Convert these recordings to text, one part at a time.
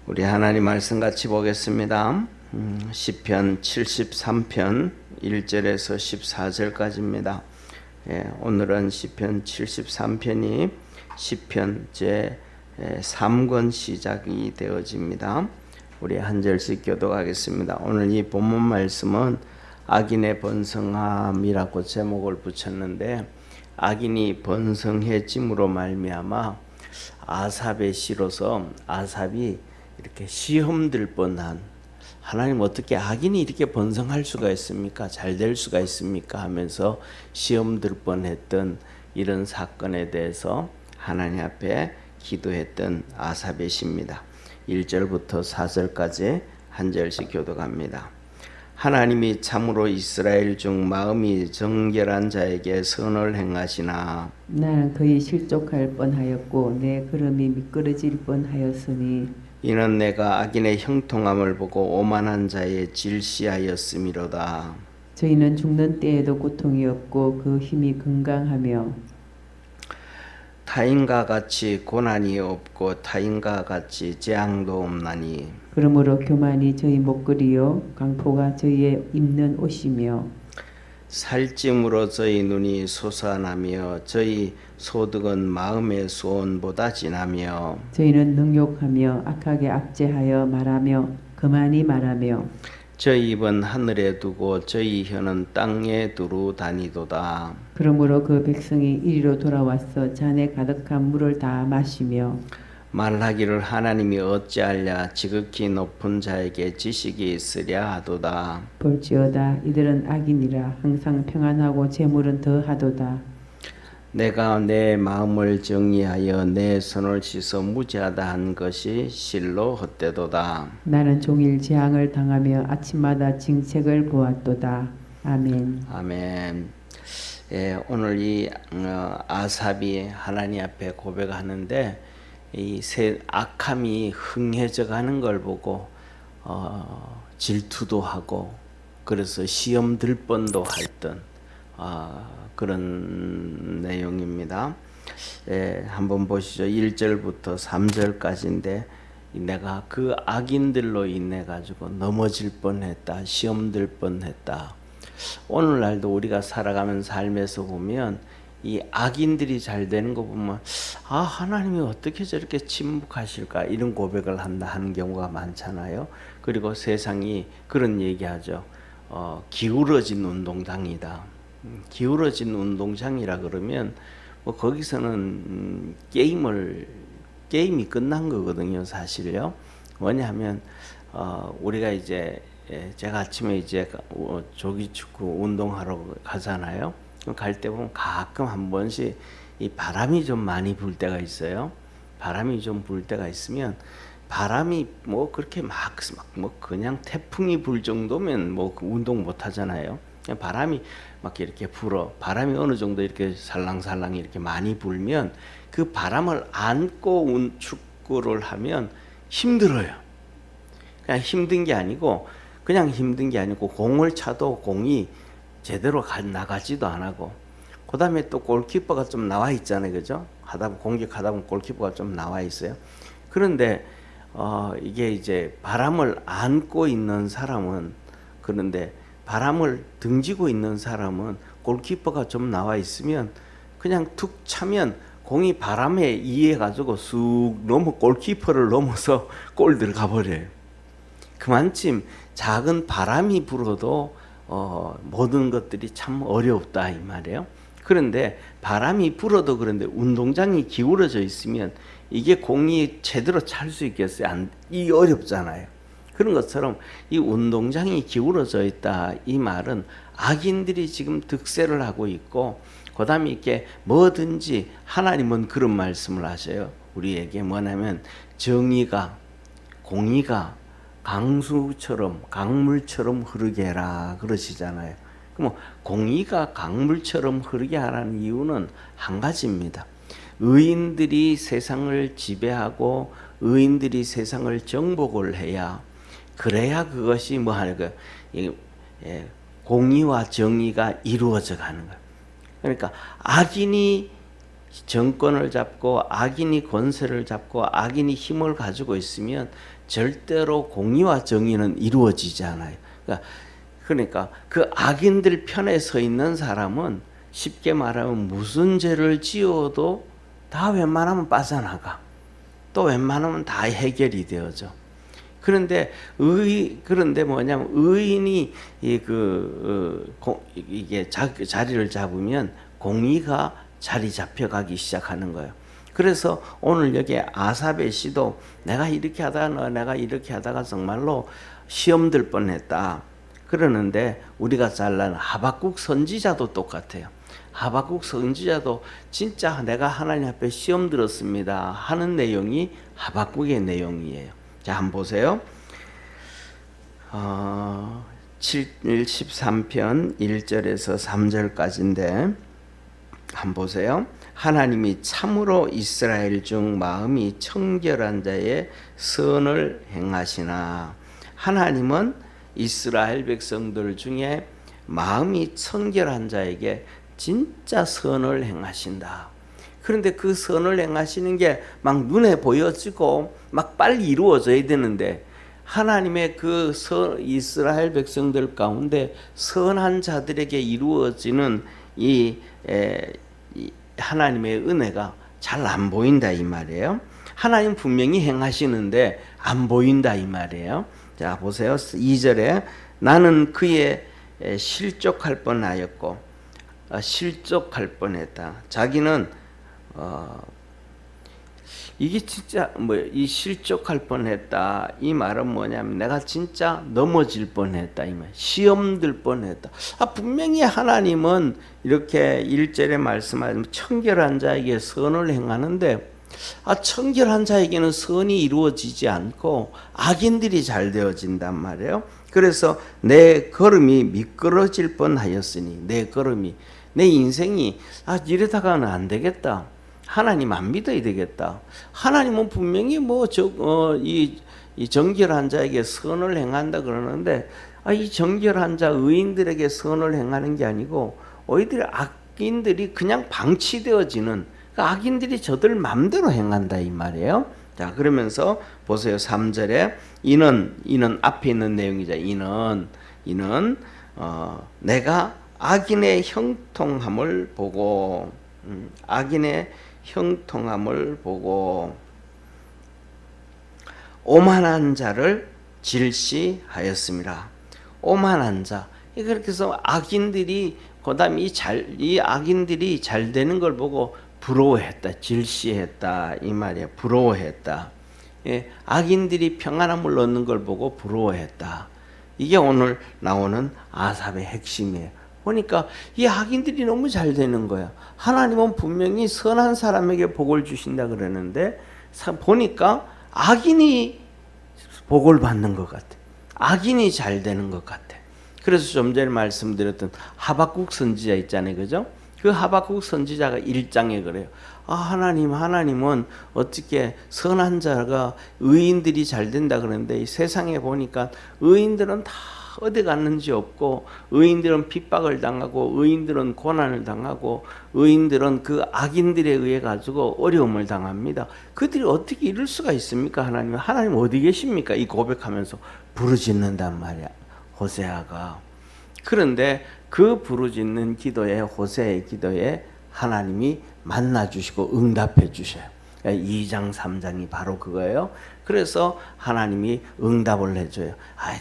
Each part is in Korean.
우리 하나님 말씀 같이 보겠습니다. 시편 73편 1절에서 14절까지입니다. 오늘은 시편 73편이 시편 제 3권 시작이 되어집니다. 우리 한 절씩 교독하겠습니다. 오늘 이 본문 말씀은 악인의 번성함이라고 제목을 붙였는데, 악인이 번성해짐으로 말미암아 아삽의 시로서 아삽이 이렇게 시험 들 뻔한, 하나님 어떻게 악인이 이렇게 번성할 수가 있습니까? 잘 될 수가 있습니까? 하면서 시험 들 뻔했던 이런 사건에 대해서 하나님 앞에 기도했던 아삽의 시입니다. 1절부터 4절까지 한 절씩 교독합니다. 하나님이 참으로 이스라엘 중 마음이 정결한 자에게 선을 행하시나. 나는 그의 실족할 뻔하였고 내 걸음이 미끄러질 뻔하였으니 이는 내가 악인의 형통함을 보고 오만한 자의 질시하였음이로다. 저희는 죽는 때에도 고통이 없고 그 힘이 건강하며 타인과 같이 고난이 없고 타인과 같이 재앙도 없나니. 그러므로 교만이 저희 목걸이요 강포가 저희의 입는 옷이며 살찜으로 저희 눈이 솟아나며 저희 소득은 마음의 소원보다 진하며 저희는 능욕하며 악하게 압제하여 말하며 거만히 말하며 저희 입은 하늘에 두고 저희 혀는 땅에 두루 다니도다. 그러므로 그 백성이 이리로 돌아와서 잔에 가득한 물을 다 마시며 말하기를 하나님이 어찌하랴 지극히 높은 자에게 지식이 있으랴 하도다. 볼지어다 이들은 악인이라 항상 평안하고 재물은 더하도다. 내가 내 마음을 정리하여 내 손을 씻어 무지하다 한 것이 실로 헛되도다. 나는 종일 재앙을 당하며 아침마다 징책을 보았도다. 아멘. 아멘. 오늘 이 아삽이 하나님 앞에 고백하는데, 이 악함이 흥해져 가는 걸 보고 질투도 하고, 그래서 시험 들 뻔도 했던 그런 내용입니다. 한번 보시죠. 1절부터 3절까지인데, 내가 그 악인들로 인해 가지고 넘어질 뻔했다, 시험 들 뻔했다. 오늘날도 우리가 살아가는 삶에서 보면 이 악인들이 잘 되는 거 보면, 하나님이 어떻게 저렇게 침묵하실까, 이런 고백을 한다 하는 경우가 많잖아요. 그리고 세상이 그런 얘기하죠. 기울어진 운동장이다. 기울어진 운동장이라 그러면 뭐 거기서는 게임이 끝난 거거든요, 사실요. 뭐냐면 우리가 이제 제가 아침에 이제 조기 축구 운동하러 가잖아요. 갈 때 보면 가끔 한 번씩 이 바람이 좀 많이 불 때가 있어요. 바람이 좀 불 때가 있으면, 바람이 뭐 그렇게 막 그냥 태풍이 불 정도면 뭐 운동 못 하잖아요. 바람이 막 이렇게 불어. 바람이 어느 정도 이렇게 살랑살랑 이렇게 많이 불면 그 바람을 안고 축구를 하면 힘들어요. 그냥 힘든 게 아니고 공을 차도 공이 제대로 나가지도 안 하고, 그 다음에 또 골키퍼가 좀 나와 있잖아요, 그죠? 공격하다 보면 골키퍼가 좀 나와 있어요. 그런데 이게 이제 바람을 안고 있는 사람은, 그런데 바람을 등지고 있는 사람은 골키퍼가 좀 나와 있으면 그냥 툭 차면 공이 바람에 의해 가지고 쑥 골키퍼를 넘어서 골 들어가 버려요. 그만큼 작은 바람이 불어도 모든 것들이 참 어렵다 이 말이에요. 그런데 바람이 불어도 그런데 운동장이 기울어져 있으면 이게 공이 제대로 찰 수 있겠어요? 이 어렵잖아요. 그런 것처럼 이 운동장이 기울어져 있다 이 말은 악인들이 지금 득세를 하고 있고, 그 다음에 이렇게 뭐든지 하나님은 그런 말씀을 하셔요. 우리에게 뭐냐면 공의가 강물처럼 흐르게 해라 그러시잖아요. 그럼 공의가 강물처럼 흐르게 하라는 이유는 한 가지입니다. 의인들이 세상을 지배하고 의인들이 세상을 정복을 해야, 그래야 그것이 공의와 정의가 이루어져 가는 거예요. 그러니까 악인이 정권을 잡고 악인이 권세를 잡고 악인이 힘을 가지고 있으면 절대로 공의와 정의는 이루어지지 않아요. 그러니까 그 악인들 편에 서 있는 사람은 쉽게 말하면 무슨 죄를 지어도 다 웬만하면 빠져나가. 또 웬만하면 다 해결이 되어져. 그런데 뭐냐면 의인이 이게 자리를 잡으면 공의가 자리 잡혀가기 시작하는 거예요. 그래서 오늘 여기 아삽의 시도 내가 이렇게 하다가 정말로 시험 들 뻔했다. 그러는데 우리가 잘 아는 하박국 선지자도 똑같아요. 하박국 선지자도 진짜 내가 하나님 앞에 시험 들었습니다 하는 내용이 하박국의 내용이에요. 자, 한번 보세요. 13편 1절에서 3절까지인데 한번 보세요. 하나님이 참으로 이스라엘 중 마음이 청결한 자의 선을 행하시나. 하나님은 이스라엘 백성들 중에 마음이 청결한 자에게 진짜 선을 행하신다. 그런데 그 선을 행하시는 게 막 눈에 보여지고 막 빨리 이루어져야 되는데 하나님의 그 이스라엘 백성들 가운데 선한 자들에게 이루어지는 이 하나님의 은혜가 잘 안 보인다 이 말이에요. 하나님 분명히 행하시는데 안 보인다 이 말이에요. 자, 보세요. 2절에 나는 그의 실족할 뻔하였고 실족할 뻔했다. 자기는 이게 진짜 이 실족할 뻔했다 이 말은 뭐냐면 내가 진짜 넘어질 뻔했다 이 말. 시험 들 뻔했다. 분명히 하나님은 이렇게 1절에 말씀하시면 청결한 자에게 선을 행하는데 청결한 자에게는 선이 이루어지지 않고 악인들이 잘 되어진단 말이에요. 그래서 내 걸음이 미끄러질 뻔하였으니 내 인생이 이러다가는 안 되겠다. 하나님 안 믿어야 되겠다. 하나님은 분명히 이 정결한 자에게 선을 행한다 그러는데 이 정결한 자 의인들에게 선을 행하는 게 아니고 오히려 악인들이 그냥 방치되어지는 악인들이 저들 맘대로 행한다 이 말이에요. 자, 그러면서 보세요. 3절에 이는 앞에 있는 내용이죠. 이는 내가 악인의 형통함을 보고 오만한 자를 질시하였습니다. 오만한 자. 그렇게 해서 악인들이 그다음 이 악인들이 잘 되는 걸 보고 부러워했다, 질시했다 이 말이야. 부러워했다. 악인들이 평안함을 얻는 걸 보고 부러워했다. 이게 오늘 나오는 아삽의 핵심이에요. 보니까 이 악인들이 너무 잘 되는 거야. 하나님은 분명히 선한 사람에게 복을 주신다 그러는데 보니까 악인이 복을 받는 것 같아. 악인이 잘 되는 것 같아. 그래서 좀 전에 말씀드렸던 하박국 선지자 있잖아요. 그죠? 그 하박국 선지자가 1장에 그래요. 하나님은 어떻게 선한 자가 의인들이 잘 된다 그러는데 이 세상에 보니까 의인들은 다 어디 갔는지 없고 의인들은 핍박을 당하고 의인들은 고난을 당하고 의인들은 그 악인들에 의해 가지고 어려움을 당합니다. 그들이 어떻게 이럴 수가 있습니까? 하나님 어디 계십니까? 이 고백하면서 부르짖는단 말이야. 호세아가. 그런데 그 부르짖는 기도에 호세의 기도에 하나님이 만나주시고 응답해 주셔요. 2장 3장이 바로 그거예요. 그래서 하나님이 응답을 해줘요.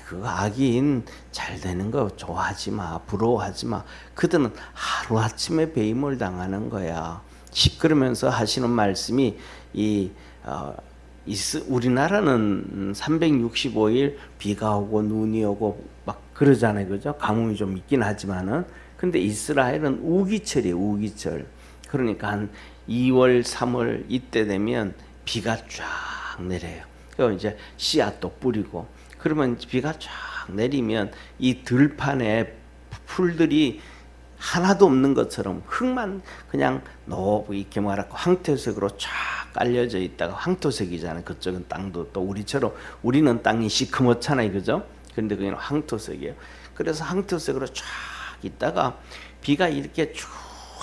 그거 악인 잘 되는 거 좋아하지 마, 부러워하지 마. 그들은 하루아침에 배임을 당하는 거야. 그러면서 하시는 말씀이 우리나라는 365일 비가 오고 눈이 오고 막 그러잖아요. 그죠? 가뭄이 좀 있긴 하지만은. 근데 이스라엘은 우기철이에요. 우기철. 그러니까 한 2월, 3월 이때 되면 비가 쫙 내려요. 그럼 이제 씨앗도 뿌리고 그러면 비가 쫙 내리면 이 들판에 풀들이 하나도 없는 것처럼 흙만 그냥 이렇게 말하고 황토색으로 쫙 깔려져 있다가 황토색이잖아요. 그쪽은 땅도 또 우리처럼 우리는 땅이 시커멓잖아요. 그죠? 근데 그냥 황토색이에요. 그래서 황토색으로 쫙 있다가 비가 이렇게 쭉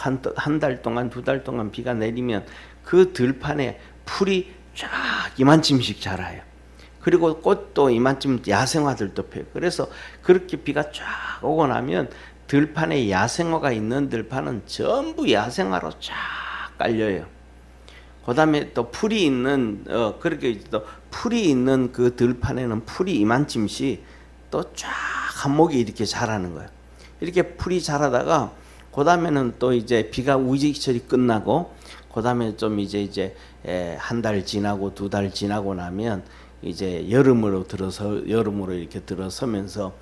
한 달 동안, 2달 동안 비가 내리면 그 들판에 풀이 쫙 이만큼씩 자라요. 그리고 꽃도 이만큼 야생화들도 펴요. 그래서 그렇게 비가 쫙 오고 나면 들판에 야생화가 있는 들판은 전부 야생화로 쫙 깔려요. 그다음에 또 풀이 있는 그렇게 또 풀이 있는 그 들판에는 풀이 이만큼씩 또 쫙 한목이 이렇게 자라는 거예요. 이렇게 풀이 자라다가 그다음에는 또 이제 비가 우기철이 끝나고 그다음에 좀 이제 한 달 지나고 2달 지나고 나면 이제 여름으로 이렇게 들어서면서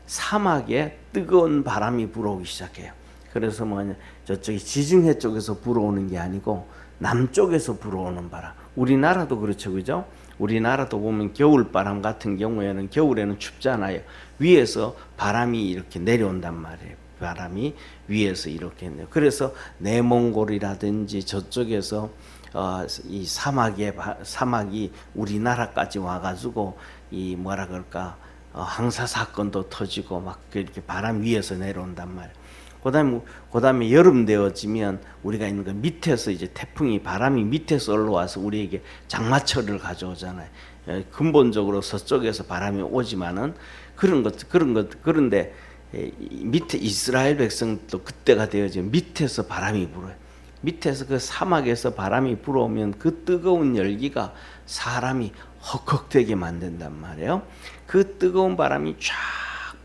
사막에 뜨거운 바람이 불어오기 시작해요. 그래서 뭐냐, 저쪽이 지중해 쪽에서 불어오는 게 아니고 남쪽에서 불어오는 바람. 우리나라도 그렇죠, 그죠? 우리나라도 보면 겨울바람 같은 경우에는 겨울에는 춥잖아요. 위에서 바람이 이렇게 내려온단 말이에요. 바람이 위에서 이렇게 내려. 그래서 내몽골이라든지 저쪽에서 이 사막이 우리나라까지 와가지고 이 뭐라 그럴까 항사 사건도 터지고 막 이렇게 바람 위에서 내려온단 말이에요. 그다음에 여름 되어지면 우리가 있는 그 밑에서 이제 태풍이 바람이 밑에서 올라와서 우리에게 장마철을 가져오잖아요. 근본적으로 서쪽에서 바람이 오지만은 그런데 밑에 이스라엘 백성도 그때가 되어지면 밑에서 바람이 불어요. 밑에서 그 사막에서 바람이 불어오면 그 뜨거운 열기가 사람이 헉헉대게 만든단 말이에요. 그 뜨거운 바람이 쫙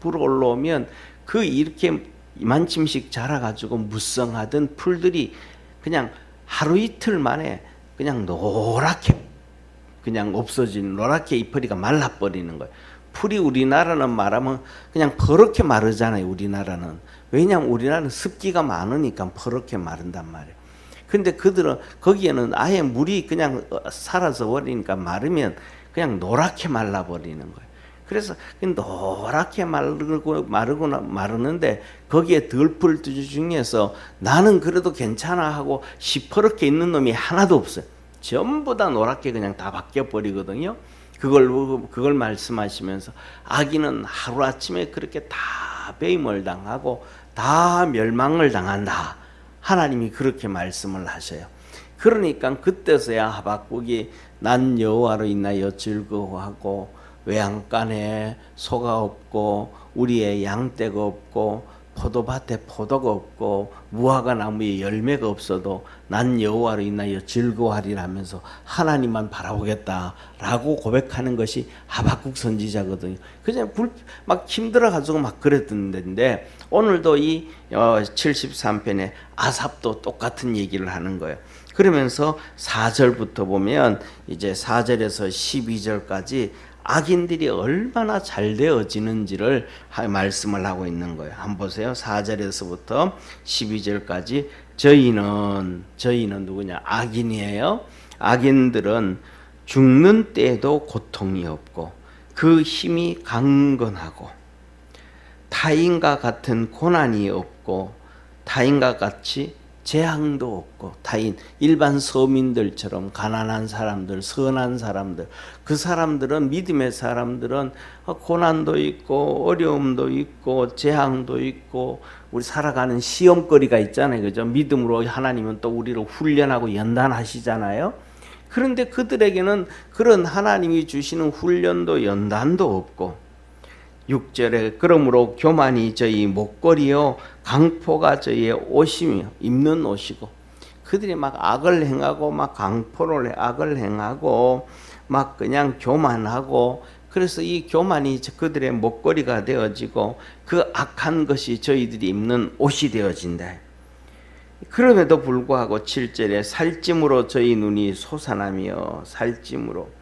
불어 올라오면 그 이렇게 이만큼씩 자라가지고 무성하던 풀들이 그냥 하루 이틀 만에 그냥 노랗게 그냥 없어진 노랗게 잎뿌리가 말라버리는 거예요. 풀이 우리나라는 말하면 그냥 퍼렇게 마르잖아요. 우리나라는. 왜냐하면 우리나라는 습기가 많으니까 퍼렇게 마른단 말이에요. 근데 그들은 거기에는 아예 물이 그냥 사라져 버리니까 마르면 그냥 노랗게 말라버리는 거예요. 그래서 노랗게 마르는데 거기에 덜풀 중에서 나는 그래도 괜찮아 하고 시퍼렇게 있는 놈이 하나도 없어요. 전부 다 노랗게 그냥 다 바뀌어 버리거든요. 그걸 말씀하시면서 아기는 하루아침에 그렇게 다 배임을 당하고 다 멸망을 당한다. 하나님이 그렇게 말씀을 하셔요. 그러니까 그때서야 하박국이 난 여호와로 인하여 즐거워하고 외양간에 소가 없고 우리의 양떼가 없고 포도밭에 포도가 없고 무화과 나무에 열매가 없어도 난 여호와로 인하여 즐거워하리라 하면서 하나님만 바라보겠다라고 고백하는 것이 하박국 선지자거든요. 그냥 막 힘들어가지고 막 그랬던데 오늘도 이 73편에 아삽도 똑같은 얘기를 하는 거예요. 그러면서 4절부터 보면 이제 4절에서 12절까지 악인들이 얼마나 잘 되어지는지를 말씀을 하고 있는 거예요. 한번 보세요. 4절에서부터 12절까지 저희는 누구냐? 악인이에요. 악인들은 죽는 때에도 고통이 없고 그 힘이 강건하고 타인과 같은 고난이 없고 타인과 같이 재앙도 없고 타인 일반 서민들처럼 가난한 사람들, 선한 사람들, 그 사람들은 믿음의 사람들은 고난도 있고 어려움도 있고 재앙도 있고 우리 살아가는 시험거리가 있잖아요. 그죠? 믿음으로 하나님은 또 우리를 훈련하고 연단하시잖아요. 그런데 그들에게는 그런 하나님이 주시는 훈련도 연단도 없고 6절에 그러므로 교만이 저희 목걸이요 강포가 저희의 옷이며 입는 옷이고 그들이 막 악을 행하고 막 강포를 악을 행하고 막 그냥 교만하고 그래서 이 교만이 그들의 목걸이가 되어지고 그 악한 것이 저희들이 입는 옷이 되어진다. 그럼에도 불구하고 7절에 살찜으로 저희 눈이 솟아나며 살찜으로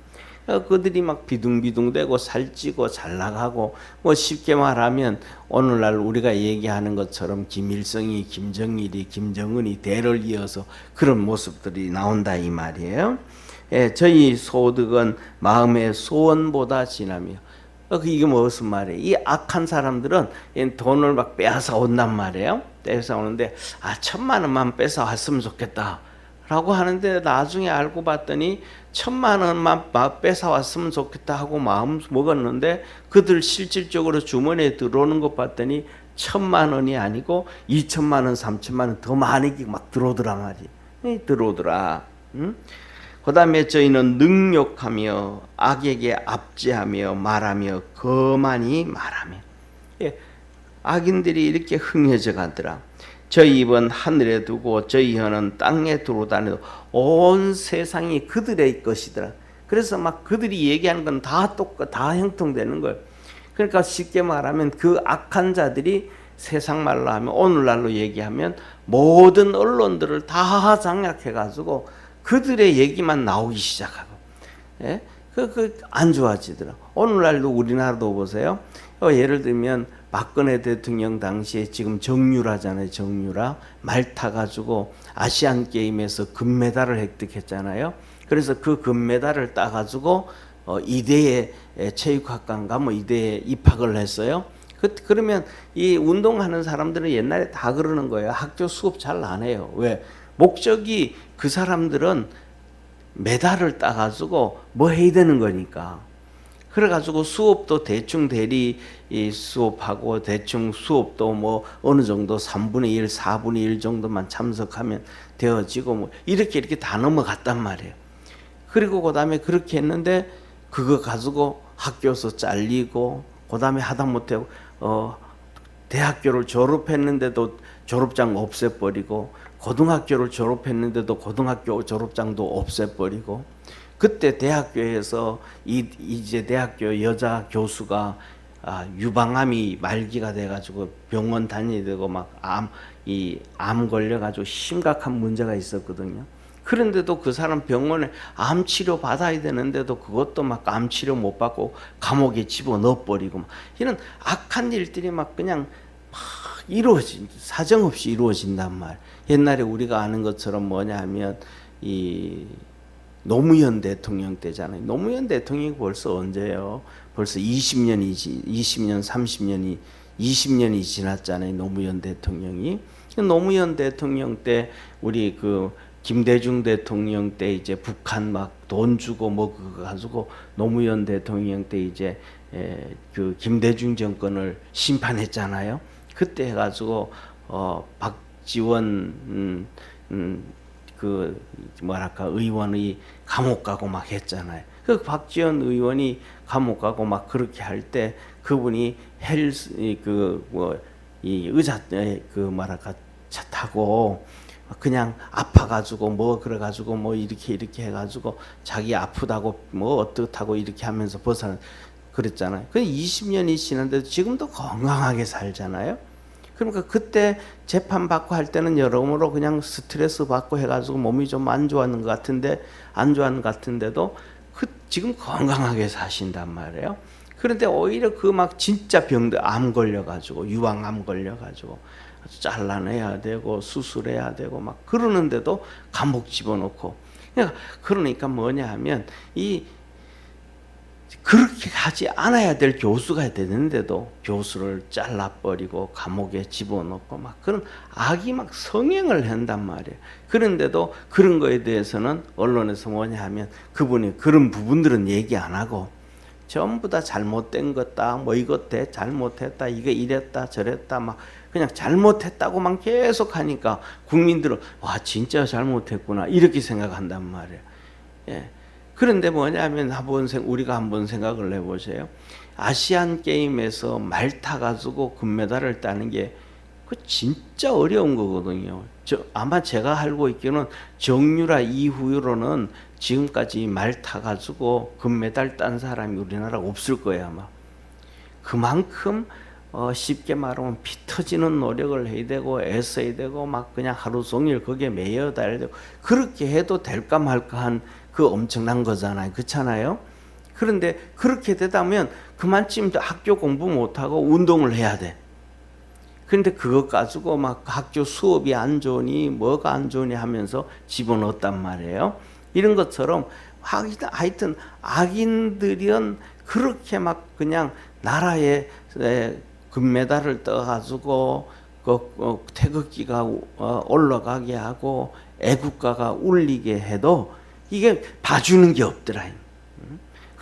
그들이 막 비둥비둥대고 살찌고 잘나가고 뭐 쉽게 말하면 오늘날 우리가 얘기하는 것처럼 김일성이 김정일이 김정은이 대를 이어서 그런 모습들이 나온다 이 말이에요. 저희 소득은 마음의 소원보다 진하며 이게 무슨 말이에요? 이 악한 사람들은 돈을 막 빼앗아 온단 말이에요. 빼앗아 오는데 1,000만 원만 뺏어 왔으면 좋겠다 라고 하는데 나중에 알고 봤더니 1,000만 원만 뺏어 왔으면 좋겠다 하고 마음 먹었는데 그들 실질적으로 주머니에 들어오는 것 봤더니 1,000만 원이 아니고 2천만 원, 3천만 원 더 많이 막 들어오더라 말이. 들어오더라. 응? 그다음에 저희는 능욕하며 악에게 압제하며 말하며 거만히 말하며. 예, 악인들이 이렇게 흥해져 가더라. 저희 입은 하늘에 두고 저희 혀는 땅에 두루다니도 온 세상이 그들의 것이더라. 그래서 막 그들이 얘기하는 건 다 형통되는 거예요. 그러니까 쉽게 말하면 그 악한 자들이 세상 말로 하면 오늘날로 얘기하면 모든 언론들을 다 장악해가지고 그들의 얘기만 나오기 시작하고, 예? 안 좋아지더라. 오늘날도 우리나라도 보세요. 예를 들면 박근혜 대통령 당시에 지금 정유라잖아요. 정유라 말 타가지고 아시안 게임에서 금메달을 획득했잖아요. 그래서 그 금메달을 따가지고 이대에 체육학과인가 뭐 이대에 입학을 했어요. 그러면 이 운동하는 사람들은 옛날에 다 그러는 거예요. 학교 수업 잘 안 해요. 왜? 목적이 그 사람들은 메달을 따가지고 뭐 해야 되는 거니까. 그래가지고 수업도 대충 대리 수업하고 대충 수업도 뭐 어느 정도 3분의 1, 4분의 1 정도만 참석하면 되어지고 뭐 이렇게 다 넘어갔단 말이에요. 그리고 그 다음에 그렇게 했는데 그거 가지고 학교에서 잘리고 그 다음에 하다못해 대학교를 졸업했는데도 졸업장 없애버리고 고등학교를 졸업했는데도 고등학교 졸업장도 없애버리고 그때 대학교에서 이제 대학교 여자 교수가 유방암이 말기가 돼가지고 병원 다녀야 되고 막 암 걸려가지고 심각한 문제가 있었거든요. 그런데도 그 사람 병원에 암 치료 받아야 되는데도 그것도 막 암 치료 못 받고 감옥에 집어넣어버리고 막 이런 악한 일들이 막 그냥 막 사정없이 이루어진단 말. 옛날에 우리가 아는 것처럼 뭐냐 하면 이 노무현 대통령 때잖아요. 노무현 대통령이 벌써 언제예요? 벌써 20년, 30년이 20년이 지났잖아요. 노무현 대통령이. 노무현 대통령 때 우리 그 김대중 대통령 때 이제 북한 막 돈 주고 뭐 그거 가지고 노무현 대통령 때 이제 그 김대중 정권을 심판했잖아요. 그때 해가지고 박지원 그 뭐랄까 의원이 감옥 가고 막 했잖아요. 그 박지원 의원이 감옥 가고 막 그렇게 할 때 그분이 이 의자 그 뭐랄까 차 타고 그냥 아파가지고 뭐 그래가지고 뭐 이렇게 해가지고 자기 아프다고 뭐 어떻다고 이렇게 하면서 벗어나 그랬잖아요. 그 20년이 지났는데도 지금도 건강하게 살잖아요. 그러니까 그때 재판 받고 할 때는 여러모로 그냥 스트레스 받고 해가지고 몸이 좀 안 좋았는 것 같은데도 지금 건강하게 사신단 말이에요. 그런데 오히려 그 막 진짜 병들 암 걸려가지고 유방암 걸려가지고 잘라내야 되고 수술해야 되고 막 그러는데도 감옥 집어넣고 그러니까 뭐냐 하면 그렇게 하지 않아야 될 교수가 되는데도 교수를 잘라버리고 감옥에 집어넣고 막 그런 악이 막 성행을 한단 말이에요. 그런데도 그런 거에 대해서는 언론에서 뭐냐 하면 그분이 그런 부분들은 얘기 안 하고 전부 다 잘못된 거다 뭐 이것 때 잘못했다 이게 이랬다 저랬다 막 그냥 잘못했다고만 계속 하니까 국민들은 와 진짜 잘못했구나 이렇게 생각한단 말이에요. 예. 그런데 뭐냐면 우리가 한번 생각을 해보세요. 아시안 게임에서 말 타가지고 금메달을 따는 게 그 진짜 어려운 거거든요. 아마 제가 알고 있기로는 정유라 이후로는 지금까지 말 타가지고 금메달 딴 사람이 우리나라 없을 거예요 아마. 그만큼 쉽게 말하면 피 터지는 노력을 해야 되고 애써야 되고 막 그냥 하루 종일 거기에 매여 다녀야 되고 그렇게 해도 될까 말까 한 그 엄청난 거잖아요. 그렇잖아요. 그런데 그렇게 되다 보면 그만큼 학교 공부 못하고 운동을 해야 돼. 그런데 그것 가지고 막 학교 수업이 안 좋으니 뭐가 안 좋으니 하면서 집어넣었단 말이에요. 이런 것처럼 하여튼 악인들은 그렇게 막 그냥 나라에 금메달을 떠가지고 태극기가 올라가게 하고 애국가가 울리게 해도 이게 봐주는 게 없더라.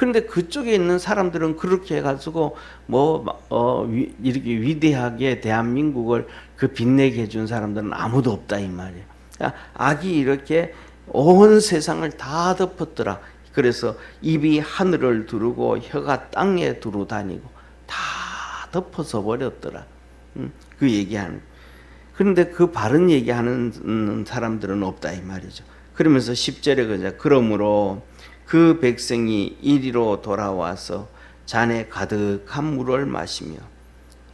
그런데 그쪽에 있는 사람들은 그렇게 해가지고 이렇게 위대하게 대한민국을 그 빛내게 해준 사람들은 아무도 없다 이 말이에요. 그러니까 악이 이렇게 온 세상을 다 덮었더라. 그래서 입이 하늘을 두르고 혀가 땅에 두루 다니고 다 덮어서 버렸더라. 그 얘기하는. 그런데 그 바른 얘기하는 사람들은 없다 이 말이죠. 그러면서 10절에 그러자 그러므로 그 백성이 이리로 돌아와서 잔에 가득한 물을 마시며.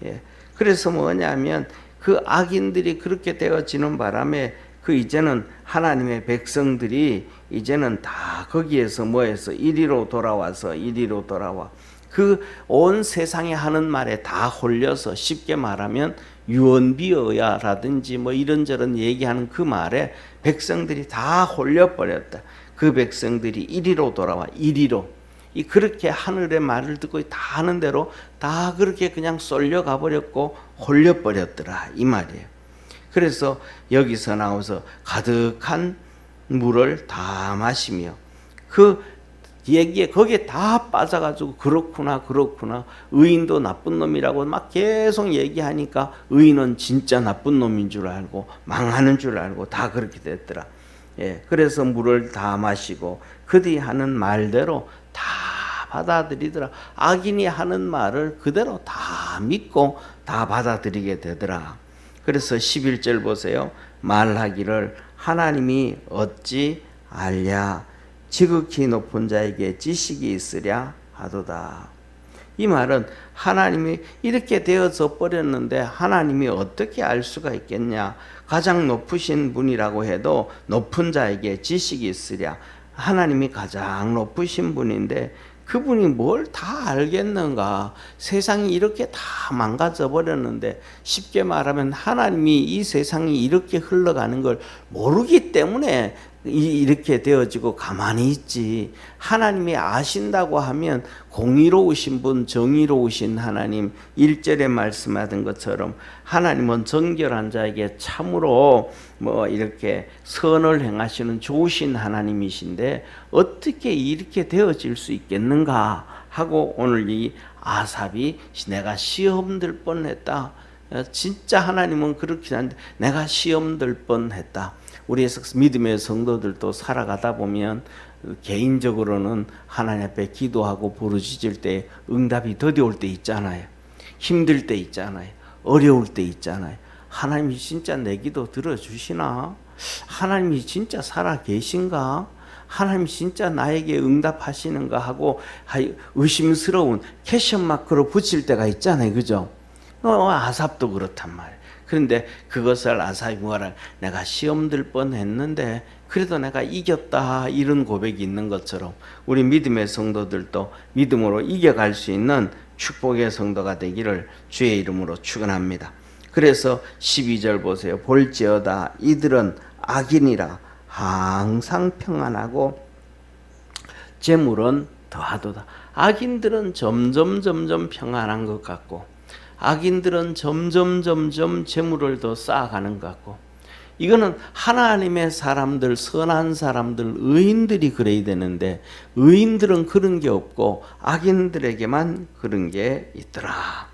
예. 그래서 뭐냐면 그 악인들이 그렇게 되어지는 바람에 그 이제는 하나님의 백성들이 이제는 다 거기에서 뭐해서 이리로 돌아와서 이리로 돌아와 그 온 세상에 하는 말에 다 홀려서 쉽게 말하면 유언비어야라든지 뭐 이런저런 얘기하는 그 말에 백성들이 다 홀려버렸다. 그 백성들이 이리로 돌아와 이리로 그렇게 하늘의 말을 듣고 다 하는 대로 다 그렇게 그냥 쏠려가 버렸고 홀려버렸더라 이 말이에요. 그래서 여기서 나와서 가득한 물을 다 마시며 그 얘기에 거기에 다 빠져가지고 그렇구나 의인도 나쁜 놈이라고 막 계속 얘기하니까 의인은 진짜 나쁜 놈인 줄 알고 망하는 줄 알고 다 그렇게 됐더라. 예, 그래서 물을 다 마시고 그들이 하는 말대로 다 받아들이더라. 악인이 하는 말을 그대로 다 믿고 다 받아들이게 되더라. 그래서 11절 보세요. 말하기를 하나님이 어찌 알랴 지극히 높은 자에게 지식이 있으랴 하도다. 이 말은 하나님이 이렇게 되어져 버렸는데 하나님이 어떻게 알 수가 있겠냐. 가장 높으신 분이라고 해도 높은 자에게 지식이 있으랴. 하나님이 가장 높으신 분인데 그분이 뭘 다 알겠는가. 세상이 이렇게 다 망가져 버렸는데 쉽게 말하면 하나님이 이 세상이 이렇게 흘러가는 걸 모르기 때문에 이렇게 되어지고 가만히 있지. 하나님이 아신다고 하면 공의로우신 분, 정의로우신 하나님, 1절에 말씀하던 것처럼 하나님은 정결한 자에게 참으로 이렇게 선을 행하시는 좋으신 하나님이신데 어떻게 이렇게 되어질 수 있겠는가 하고 오늘 이 아삽이 내가 시험 들 뻔했다. 진짜 하나님은 그렇게 하는데 내가 시험 들 뻔했다. 우리 믿음의 성도들도 살아가다 보면 개인적으로는 하나님 앞에 기도하고 부르짖을 때 응답이 더디 올 때 있잖아요. 힘들 때 있잖아요. 어려울 때 있잖아요. 하나님이 진짜 내 기도 들어주시나? 하나님이 진짜 살아 계신가? 하나님이 진짜 나에게 응답하시는가 하고 의심스러운 캐션 마크로 붙일 때가 있잖아요. 그죠? 아삽도 그렇단 말이에요. 그런데 그것을 아삽이 뭐라 내가 시험 들 뻔했는데 그래도 내가 이겼다 이런 고백이 있는 것처럼 우리 믿음의 성도들도 믿음으로 이겨갈 수 있는 축복의 성도가 되기를 주의 이름으로 축원합니다. 그래서 12절 보세요. 볼지어다 이들은 악인이라 항상 평안하고 재물은 더하도다. 악인들은 점점 평안한 것 같고 악인들은 점점 재물을 더 쌓아가는 것 같고 이거는 하나님의 사람들, 선한 사람들, 의인들이 그래야 되는데 의인들은 그런 게 없고 악인들에게만 그런 게 있더라.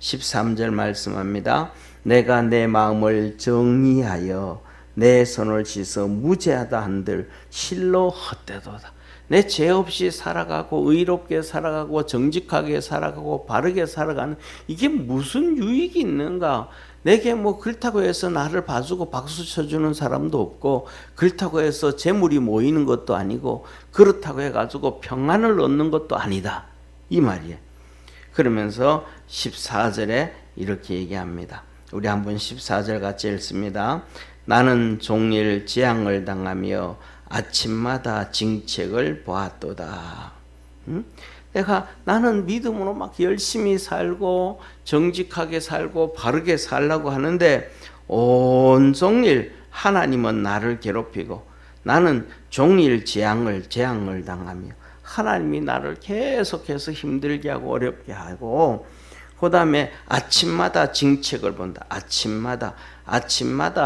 13절 말씀합니다. 내가 내 마음을 정의하여 내 손을 씻어 무죄하다 한들 실로 헛되도다. 내 죄 없이 살아가고 의롭게 살아가고 정직하게 살아가고 바르게 살아가는 이게 무슨 유익이 있는가? 내게 그렇다고 해서 나를 봐주고 박수 쳐주는 사람도 없고 그렇다고 해서 재물이 모이는 것도 아니고 그렇다고 해가지고 평안을 얻는 것도 아니다 이 말이에요. 그러면서 14절에 이렇게 얘기합니다. 우리 한번 14절 같이 읽습니다. 나는 종일 재앙을 당하며 아침마다 징책을 보았도다. 나는 믿음으로 막 열심히 살고 정직하게 살고 바르게 살려고 하는데 온종일 하나님은 나를 괴롭히고 나는 종일 재앙을 당하며 하나님이 나를 계속해서 힘들게 하고 어렵게 하고 그 다음에 아침마다 징책을 본다. 아침마다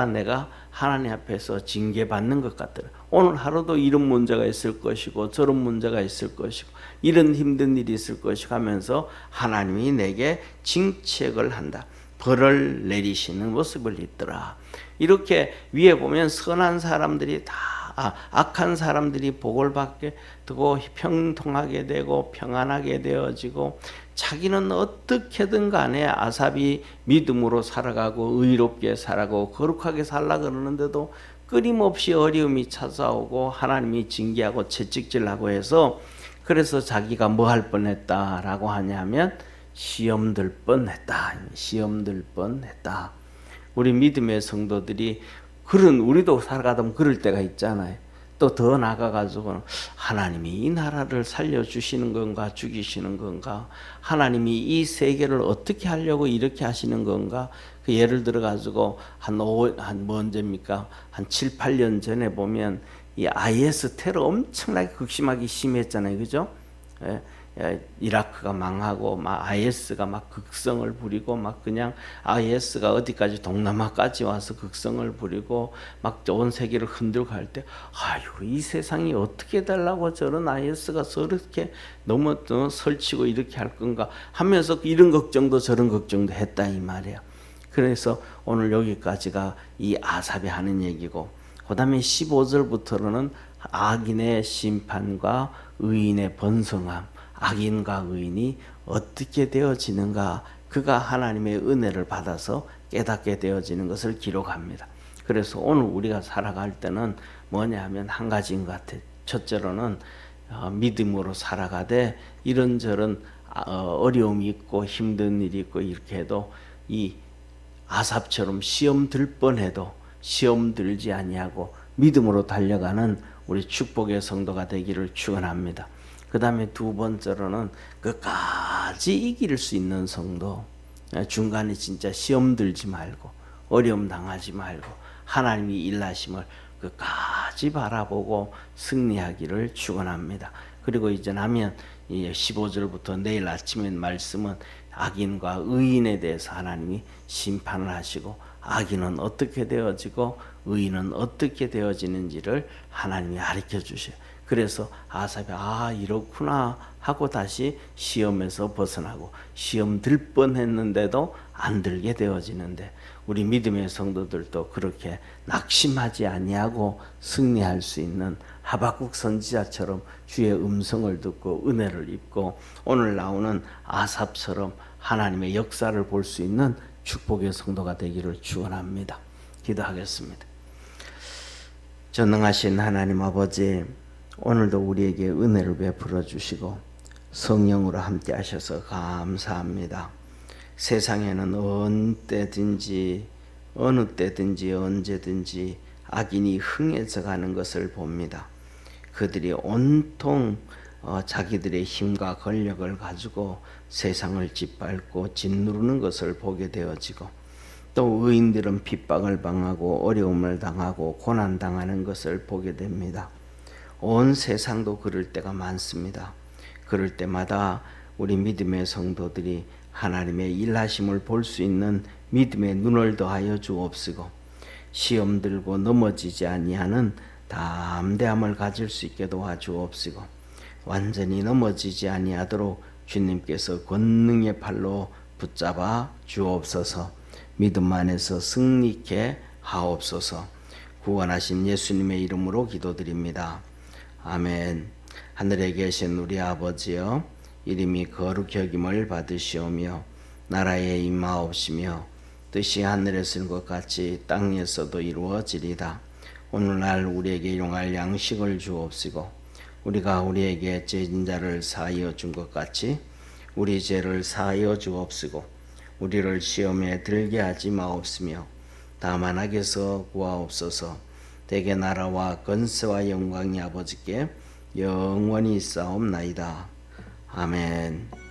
내가 하나님 앞에서 징계받는 것 같더라. 오늘 하루도 이런 문제가 있을 것이고 저런 문제가 있을 것이고 이런 힘든 일이 있을 것이고 하면서 하나님이 내게 징책을 한다. 벌을 내리시는 모습을 있더라. 이렇게 위에 보면 선한 사람들이 다 악한 사람들이 복을 받게 되고 평통하게 되고 평안하게 되어지고 자기는 어떻게든 간에 아삽이 믿음으로 살아가고 의롭게 살아가고 거룩하게 살라 그러는데도 끊임없이 어려움이 찾아오고 하나님이 징계하고 채찍질하고 해서 그래서 자기가 뭐 할 뻔했다라고 하냐면 시험 들 뻔했다. 시험 들 뻔했다. 우리 믿음의 성도들이 그런 우리도 살아가다 보면 그럴 때가 있잖아요. 또 더 나아가가지고 하나님이 이 나라를 살려주시는 건가 죽이시는 건가 하나님이 이 세계를 어떻게 하려고 이렇게 하시는 건가 그 예를 들어가지고 한 언제입니까? 한 7, 8년 전에 보면 이 IS 테러 엄청나게 극심하게 심했잖아요. 그죠? 이라크가 망하고 막 IS가 막 극성을 부리고 막 그냥 IS가 어디까지 동남아까지 와서 극성을 부리고 막 온 세계를 흔들고 할 때 아유 이 세상이 어떻게 되려고 저런 IS가 저렇게 너무 설치고 이렇게 할 건가 하면서 이런 걱정도 저런 걱정도 했다 이 말이에요. 그래서 오늘 여기까지가 이 아삽이 하는 얘기고 그 다음에 15절부터는 악인의 심판과 의인의 번성함 악인과 의인이 어떻게 되어지는가 그가 하나님의 은혜를 받아서 깨닫게 되어지는 것을 기록합니다. 그래서 오늘 우리가 살아갈 때는 뭐냐 하면 한 가지인 것 같아요. 첫째로는 믿음으로 살아가되 이런저런 어려움이 있고 힘든 일이 있고 이렇게 해도 이 아삽처럼 시험 들 뻔해도 시험 들지 아니하고 믿음으로 달려가는 우리 축복의 성도가 되기를 축원합니다. 그 다음에 두 번째로는 끝까지 이길 수 있는 성도 중간에 진짜 시험 들지 말고 어려움 당하지 말고 하나님이 일하심을 끝까지 바라보고 승리하기를 축원합니다. 그리고 이제 나면 15절부터 내일 아침에 말씀은 악인과 의인에 대해서 하나님이 심판을 하시고 악인은 어떻게 되어지고 의인은 어떻게 되어지는지를 하나님이 가르쳐 주셔요. 그래서 아삽이 이렇구나 하고 다시 시험에서 벗어나고 시험 들 뻔했는데도 안 들게 되어지는데 우리 믿음의 성도들도 그렇게 낙심하지 아니하고 승리할 수 있는 하박국 선지자처럼 주의 음성을 듣고 은혜를 입고 오늘 나오는 아삽처럼 하나님의 역사를 볼 수 있는 축복의 성도가 되기를 축원합니다. 기도하겠습니다. 전능하신 하나님 아버지 오늘도 우리에게 은혜를 베풀어 주시고 성령으로 함께 하셔서 감사합니다. 세상에는 어느 때든지 언제든지 악인이 흥해져 가는 것을 봅니다. 그들이 온통 자기들의 힘과 권력을 가지고 세상을 짓밟고 짓누르는 것을 보게 되어지고 또 의인들은 핍박을 당하고 어려움을 당하고 고난당하는 것을 보게 됩니다. 온 세상도 그럴 때가 많습니다. 그럴 때마다 우리 믿음의 성도들이 하나님의 일하심을 볼 수 있는 믿음의 눈을 더하여 주옵시고 시험 들고 넘어지지 아니하는 담대함을 가질 수 있게 도와주옵시고 완전히 넘어지지 아니하도록 주님께서 권능의 팔로 붙잡아 주옵소서. 믿음 안에서 승리케 하옵소서. 구원하신 예수님의 이름으로 기도드립니다. 아멘. 하늘에 계신 우리 아버지여 이름이 거룩히 여김을 받으시오며 나라에 임하옵시며 뜻이 하늘에서 이룬 것 같이 땅에서도 이루어지리다. 오늘날 우리에게 일용할 양식을 주옵시고 우리가 우리에게 죄진 자를 사하여 준 것 같이 우리 죄를 사하여 주옵시고 우리를 시험에 들게 하지 마옵시며 다만 악에서 구하옵소서. 대개 나라와 권세와 영광이 아버지께 영원히 있사옵나이다. 아멘.